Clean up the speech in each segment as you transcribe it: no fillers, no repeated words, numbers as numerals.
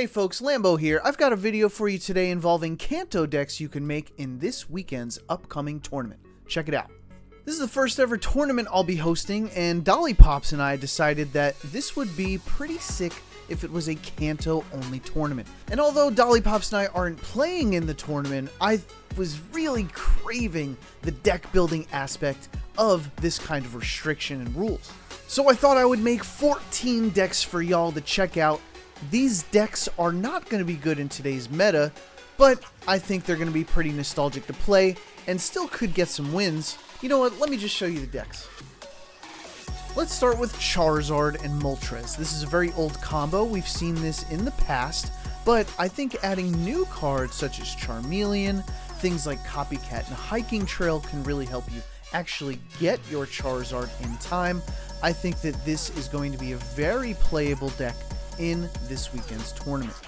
Hey folks, Lambo here. I've got a video for you today involving Kanto decks you can make in this weekend's upcoming tournament. Check it out. This is the first ever tournament I'll be hosting, and Dolly Pops and I decided that this would be pretty sick if it was a Kanto only tournament. And although Dolly Pops and I aren't playing in the tournament, I was really craving the deck building aspect of this kind of restriction and rules. So I thought I would make 14 decks for y'all to check out. These decks are not going to be good in today's meta, but I think they're going to be pretty nostalgic to play and still could get some wins. You know what, let me just show you the decks. Let's start with Charizard and Moltres. This is a very old combo. We've seen this in the past, but I think adding new cards such as Charmeleon, things like Copycat and Hiking Trail can really help you actually get your Charizard in time. I think that this is going to be a very playable deck in this weekend's tournament.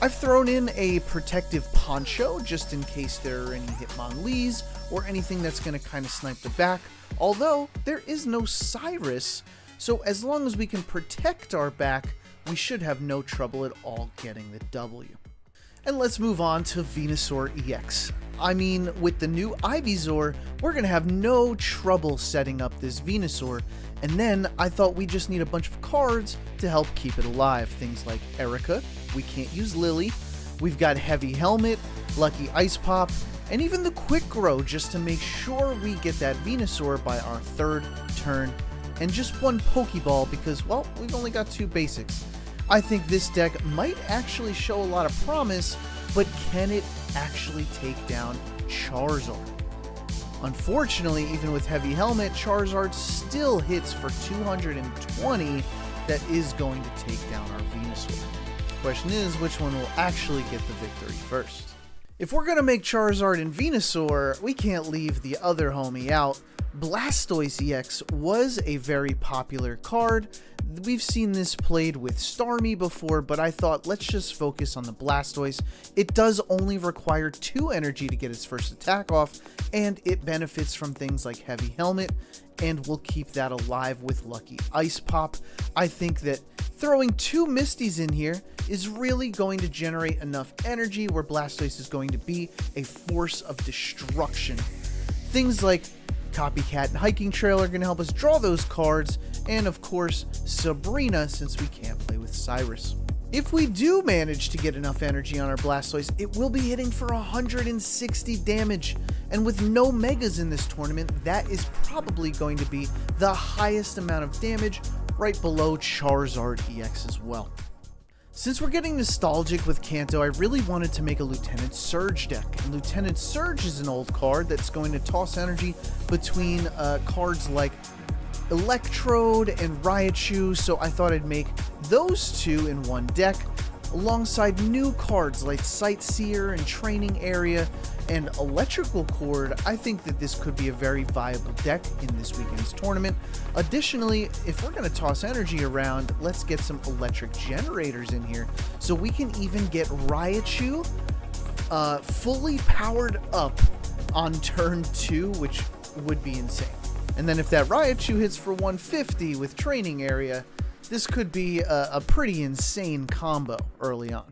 I've thrown in a protective poncho just in case there are any Hitmonlees or anything that's going to kind of snipe the back, although there is no Cyrus, so as long as we can protect our back, we should have no trouble at all getting the W. And let's move on to Venusaur EX. I mean, with the new Ivysaur, we're going to have no trouble setting up this Venusaur. And then I thought we just need a bunch of cards to help keep it alive. Things like Erica, we can't use Lily, we've got Heavy Helmet, Lucky Ice Pop, and even the Quick Grow just to make sure we get that Venusaur by our third turn. And just one Pokeball because, well, we've only got two basics. I think this deck might actually show a lot of promise, but can it actually take down Charizard? Unfortunately, even with Heavy Helmet, Charizard still hits for 220. That is going to take down our Venusaur. Question is, which one will actually get the victory first? If we're going to make Charizard and Venusaur, we can't leave the other homie out. Blastoise EX was a very popular card. We've seen this played with Starmie before, but I thought let's just focus on the Blastoise. It does only require 2 energy to get its first attack off, and it benefits from things like Heavy Helmet, and we'll keep that alive with Lucky Ice Pop. I think that throwing 2 Misties in here is really going to generate enough energy where Blastoise is going to be a force of destruction. Things like Copycat and Hiking Trail are going to help us draw those cards, and of course Sabrina, since we can't play with Cyrus. If we do manage to get enough energy on our Blastoise, it will be hitting for 160 damage, and with no Megas in this tournament, that is probably going to be the highest amount of damage, right below Charizard EX as well. Since we're getting nostalgic with Kanto, I really wanted to make a Lieutenant Surge deck. And Lieutenant Surge is an old card that's going to toss energy between cards like Electrode and Raichu, so I thought I'd make those two in one deck, alongside new cards like Sightseer and Training Area and Electrical Cord. I think that this could be a very viable deck in this weekend's tournament. Additionally, if we're going to toss energy around, let's get some electric generators in here so we can even get Raichu fully powered up on turn 2, which would be insane. And then if that Raichu hits for 150 with Training Area, this could be a pretty insane combo early on.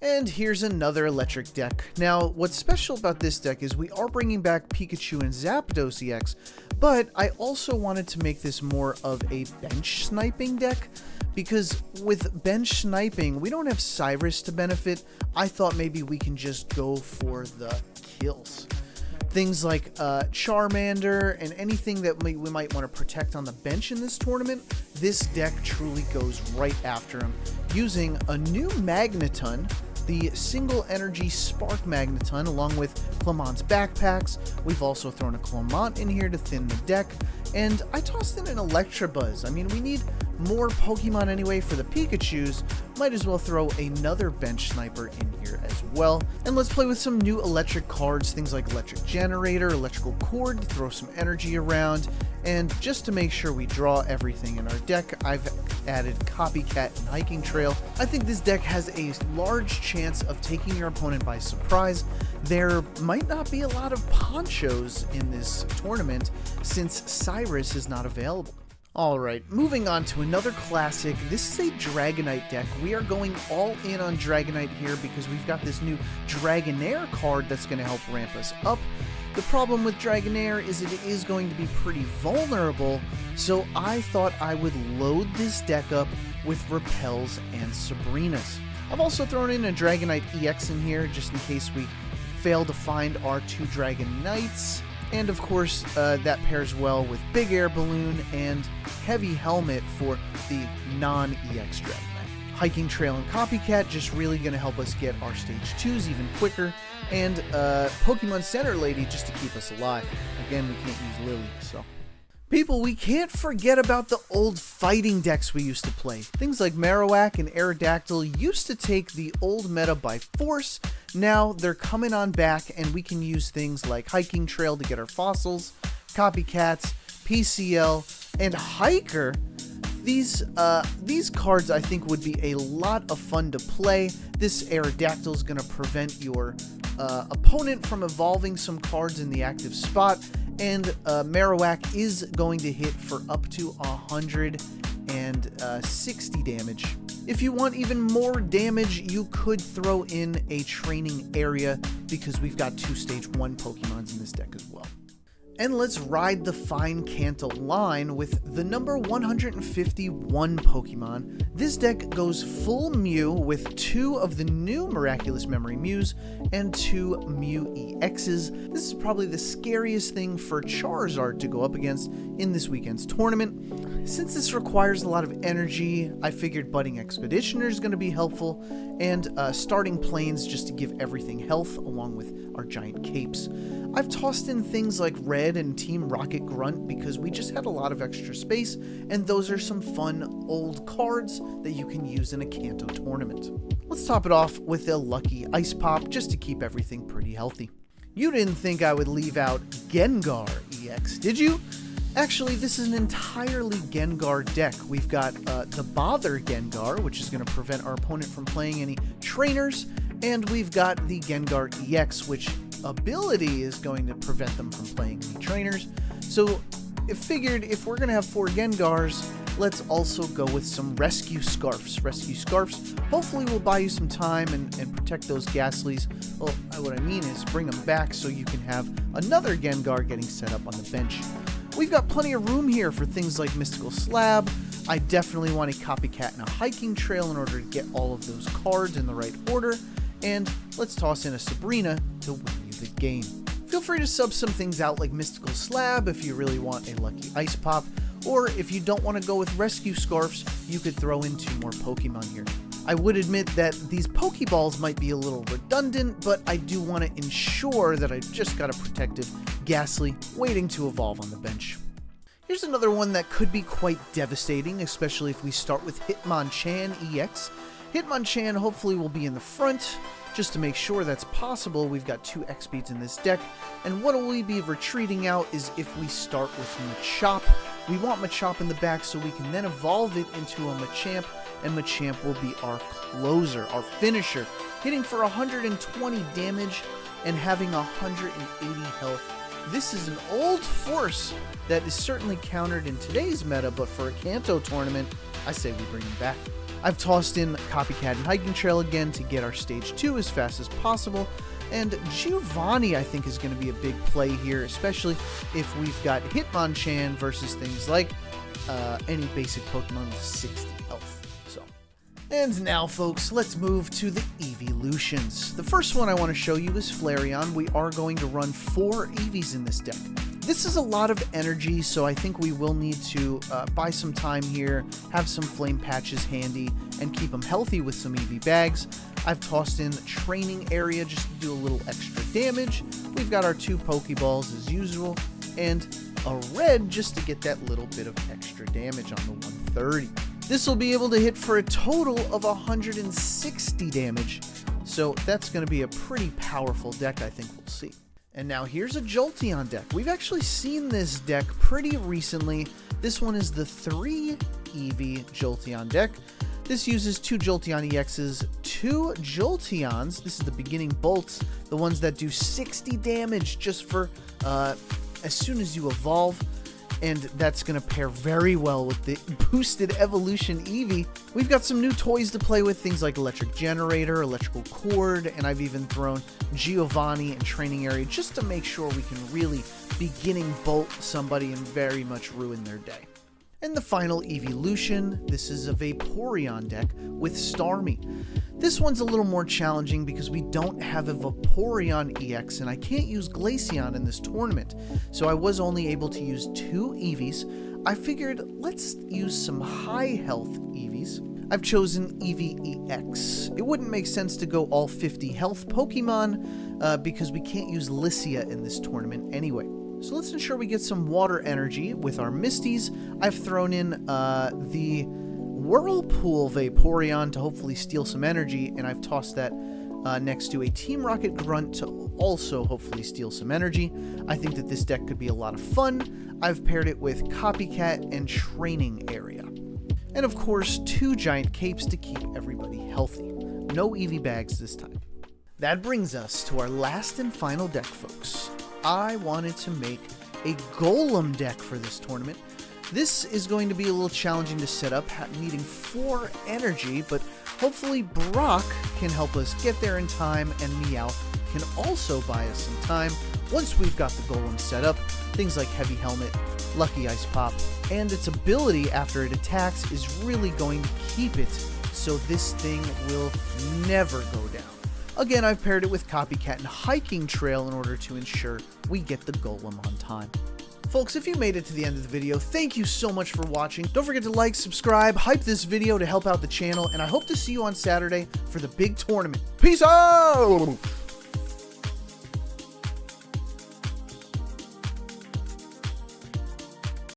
And here's another electric deck. Now, what's special about this deck is we are bringing back Pikachu and Zapdos EX, but I also wanted to make this more of a bench sniping deck, because with bench sniping, we don't have Cyrus to benefit. I thought maybe we can just go for the kills. Things like Charmander and anything that we might want to protect on the bench in this tournament, this deck truly goes right after them, using a new Magneton, the single energy Spark Magneton, along with Clement's backpacks. We've also thrown a Clement in here to thin the deck, and I tossed in an Electabuzz. I mean, we need more Pokemon anyway for the Pikachus. Might as well throw another bench sniper in here as well. And let's play with some new electric cards, things like Electric Generator, Electrical Cord, to throw some energy around. And just to make sure we draw everything in our deck, I've added Copycat and Hiking Trail. I think this deck has a large chance of taking your opponent by surprise. There might not be a lot of ponchos in this tournament since Cyrus is not available. Alright, moving on to another classic. This is a Dragonite deck. We are going all in on Dragonite here because we've got this new Dragonair card that's going to help ramp us up. The problem with Dragonair is it is going to be pretty vulnerable, so I thought I would load this deck up with Repels and Sabrinas. I've also thrown in a Dragonite EX in here just in case we fail to find our two Dragonites. And of course, that pairs well with Big Air Balloon and Heavy Helmet for the non-EX Dragonite. Hiking Trail and Copycat just really going to help us get our stage 2s even quicker. And Pokemon Center Lady just to keep us alive. Again, we can't use Lily, so... People, we can't forget about the old fighting decks we used to play. Things like Marowak and Aerodactyl used to take the old meta by force. Now they're coming on back and we can use things like Hiking Trail to get our fossils, Copycats, PCL, and Hiker. These cards I think would be a lot of fun to play. This Aerodactyl is going to prevent your opponent from evolving some cards in the active spot. And Marowak is going to hit for up to 160 damage. If you want even more damage, you could throw in a training area because we've got 2 stage 1 Pokemons in this deck as well. And let's ride the fine Kanto line with the number 151 Pokemon. This deck goes full Mew with 2 of the new Miraculous Memory Mews and 2 Mew EXs. This is probably the scariest thing for Charizard to go up against in this weekend's tournament. Since this requires a lot of energy, I figured Budding Expeditioner is going to be helpful, and Starting Plains just to give everything health along with our giant capes. I've tossed in things like Red and Team Rocket Grunt because we just had a lot of extra space, and those are some fun old cards that you can use in a Kanto tournament. Let's top it off with a Lucky Ice Pop just to keep everything pretty healthy. You didn't think I would leave out Gengar EX, did you? Actually, this is an entirely Gengar deck. We've got the Bother Gengar, which is going to prevent our opponent from playing any trainers, and we've got the Gengar EX, which ability is going to prevent them from playing any trainers. So I figured if we're going to have 4 Gengars, let's also go with some Rescue Scarfs. Rescue Scarfs hopefully will buy you some time and protect those Ghastlies. Well, what I mean is bring them back so you can have another Gengar getting set up on the bench. We've got plenty of room here for things like Mystical Slab. I definitely want a Copycat and a Hiking Trail in order to get all of those cards in the right order. And let's toss in a Sabrina to win you the game. Feel free to sub some things out like Mystical Slab if you really want a Lucky Ice Pop, or if you don't want to go with Rescue Scarfs, you could throw in 2 more Pokemon here. I would admit that these Pokeballs might be a little redundant, but I do want to ensure that I've just got a protective Ghastly waiting to evolve on the bench. Here's another one that could be quite devastating, especially if we start with Hitmonchan EX. Hitmonchan hopefully will be in the front. Just to make sure that's possible, we've got 2 X-Beats in this deck, and what will we be retreating out is if we start with Machop. We want Machop in the back so we can then evolve it into a Machamp, and Machamp will be our closer, our finisher, hitting for 120 damage and having 180 health. This is an old force that is certainly countered in today's meta, but for a Kanto tournament, I say we bring him back. I've tossed in Copycat and Hiking Trail again to get our stage 2 as fast as possible, and Giovanni I think is going to be a big play here, especially if we've got Hitmonchan versus things like any basic Pokemon with 60 health. And now, folks, let's move to the evolutions. The first one I want to show you is Flareon. We are going to run 4 Eevees in this deck. This is a lot of energy, so I think we will need to buy some time here, have some Flame Patches handy, and keep them healthy with some Eevee bags. I've tossed in Training Area just to do a little extra damage. We've got our 2 Pokeballs as usual, and a red just to get that little bit of extra damage on the 130. This will be able to hit for a total of 160 damage, so that's going to be a pretty powerful deck, I think we'll see. And now here's a Jolteon deck. We've actually seen this deck pretty recently. This one is the 3 Eevee Jolteon deck. This uses 2 Jolteon EXs, 2 Jolteons. This is the beginning bolts, the ones that do 60 damage just for as soon as you evolve. and that's going to pair very well with the boosted evolution Eevee. We've got some new toys to play with, things like electric generator, electrical cord, and I've even thrown Giovanni and training area just to make sure we can really beginning bolt somebody and very much ruin their day. And the final evolution, this is a Vaporeon deck with Starmie. This one's a little more challenging because we don't have a Vaporeon EX and I can't use Glaceon in this tournament, so I was only able to use 2 Eevees. I figured let's use some high health Eevees. I've chosen Eevee EX. It wouldn't make sense to go all 50 health Pokemon because we can't use Lycia in this tournament anyway. So let's ensure we get some water energy with our Misties. I've thrown in the Whirlpool Vaporeon to hopefully steal some energy, and I've tossed that next to a Team Rocket Grunt to also hopefully steal some energy. I think that this deck could be a lot of fun. I've paired it with Copycat and Training Area. And of course, 2 giant capes to keep everybody healthy. No Eevee bags this time. That brings us to our last and final deck, folks. I wanted to make a Golem deck for this tournament. This is going to be a little challenging to set up, needing 4 energy, but hopefully Brock can help us get there in time, and Meowth can also buy us some time once we've got the Golem set up. Things like Heavy Helmet, Lucky Ice Pop, and its ability after it attacks is really going to keep it so this thing will never go down. Again, I've paired it with Copycat and Hiking Trail in order to ensure we get the Golem on time. Folks, if you made it to the end of the video, thank you so much for watching. Don't forget to like, subscribe, hype this video to help out the channel, and I hope to see you on Saturday for the big tournament. Peace out!